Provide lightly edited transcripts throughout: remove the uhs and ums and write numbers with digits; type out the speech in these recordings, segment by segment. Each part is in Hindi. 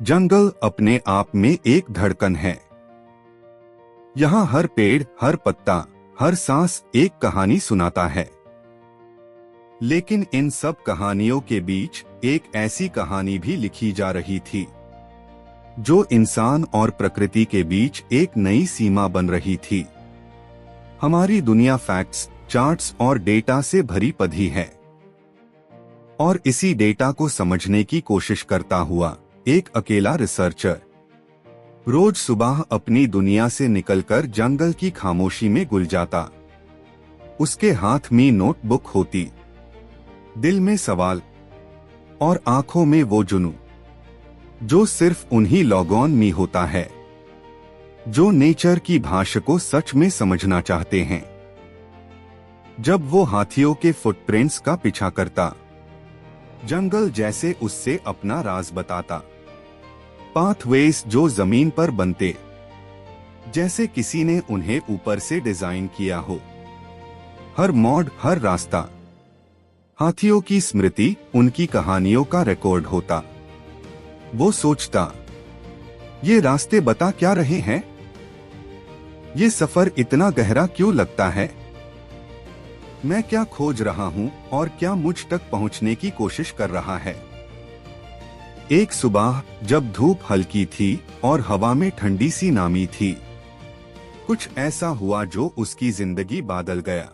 जंगल अपने आप में एक धड़कन है। यहाँ हर पेड़, हर पत्ता, हर सांस एक कहानी सुनाता है। लेकिन इन सब कहानियों के बीच एक ऐसी कहानी भी लिखी जा रही थी, जो इंसान और प्रकृति के बीच एक नई सीमा बन रही थी। हमारी दुनिया फैक्ट्स, चार्ट्स और डेटा से भरी पड़ी है, और इसी डेटा को समझने की कोशिश करता हुआ एक अकेला रिसर्चर रोज सुबह अपनी दुनिया से निकलकर जंगल की खामोशी में घुल जाता। उसके हाथ में नोटबुक होती, दिल में सवाल और आंखों में वो जुनून जो सिर्फ उन्हीं लॉगऑन में होता है, जो नेचर की भाषा को सच में समझना चाहते हैं। जब वो हाथियों के फुटप्रिंट्स का पीछा करता, जंगल जैसे उससे अपना राज बताता। पाथवेज जो जमीन पर बनते, जैसे किसी ने उन्हें ऊपर से डिजाइन किया हो। हर मोड़, हर रास्ता हाथियों की स्मृति, उनकी कहानियों का रिकॉर्ड होता। वो सोचता, ये रास्ते बता क्या रहे हैं? ये सफर इतना गहरा क्यों लगता है? मैं क्या खोज रहा हूं और क्या मुझ तक पहुंचने की कोशिश कर रहा है? एक सुबह जब धूप हल्की थी और हवा में ठंडी सी नामी थी, कुछ ऐसा हुआ जो उसकी जिंदगी बदल गया।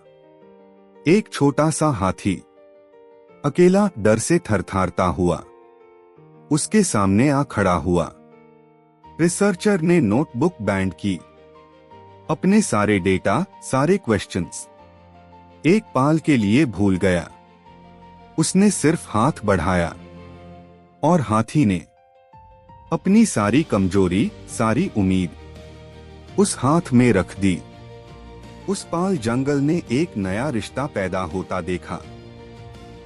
एक छोटा सा हाथी अकेला, डर से थरथरता हुआ उसके सामने आ खड़ा हुआ। रिसर्चर ने नोटबुक बैंड की, अपने सारे डेटा, सारे क्वेश्चंस एक पल के लिए भूल गया। उसने सिर्फ हाथ बढ़ाया और हाथी ने अपनी सारी कमजोरी, सारी उम्मीद उस हाथ में रख दी। उस पल जंगल ने एक नया रिश्ता पैदा होता देखा,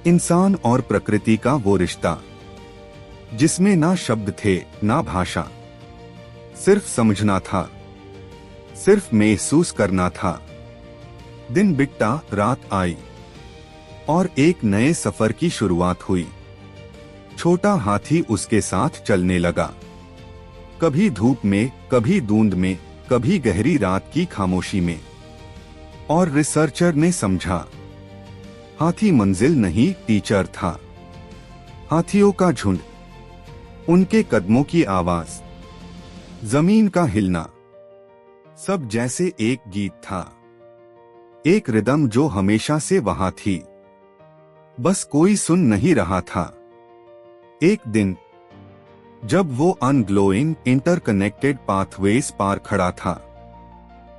इंसान और प्रकृति का वो रिश्ता जिसमें ना शब्द थे, ना भाषा, सिर्फ समझना था, सिर्फ महसूस करना था। दिन बीता, रात आई और एक नए सफर की शुरुआत हुई। छोटा हाथी उसके साथ चलने लगा, कभी धूप में, कभी धुंध में, कभी गहरी रात की खामोशी में। और रिसर्चर ने समझा, हाथी मंजिल नहीं, टीचर था। हाथियों का झुंड, उनके कदमों की आवाज, जमीन का हिलना, सब जैसे एक गीत था, एक रिदम जो हमेशा से वहां थी, बस कोई सुन नहीं रहा था। एक दिन जब वो अनग्लोइंग इंटरकनेक्टेड पाथवेज पार खड़ा था,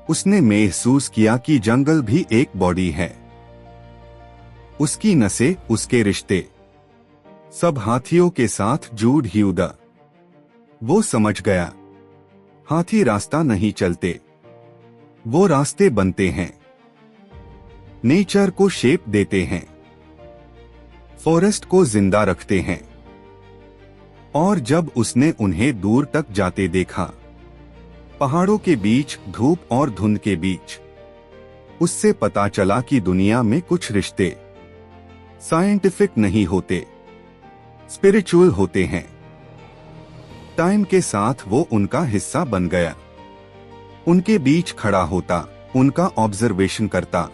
उसने महसूस किया कि जंगल भी एक बॉडी है। उसकी नसें, उसके रिश्ते, सब हाथियों के साथ जुड़ हुआ। वो समझ गया, हाथी रास्ता नहीं चलते, वो रास्ते बनते हैं, नेचर को शेप देते हैं, फॉरेस्ट को जिंदा रखते हैं। और जब उसने उन्हें दूर तक जाते देखा, पहाड़ों के बीच, धूप और धुंध के बीच, उससे पता चला कि दुनिया में कुछ रिश्ते साइंटिफिक नहीं होते, स्पिरिचुअल होते हैं। टाइम के साथ वो उनका हिस्सा बन गया। उनके बीच खड़ा होता, उनका ऑब्जर्वेशन करता,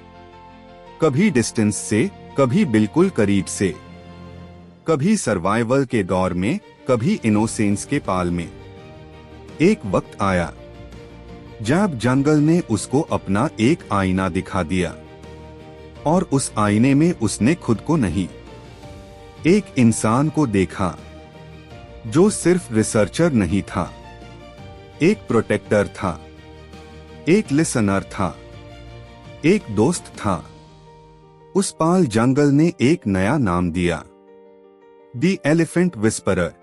कभी डिस्टेंस से, कभी बिल्कुल करीब से, कभी सर्वाइवल के दौर में, कभी इनोसेंस के पाल में। एक वक्त आया जब जंगल ने उसको अपना एक आईना दिखा दिया, और उस आईने में उसने खुद को नहीं, एक इंसान को देखा जो सिर्फ रिसर्चर नहीं था, एक प्रोटेक्टर था, एक लिसनर था, एक दोस्त था। उस पल जंगल ने एक नया नाम दिया, द एलिफेंट विस्परर।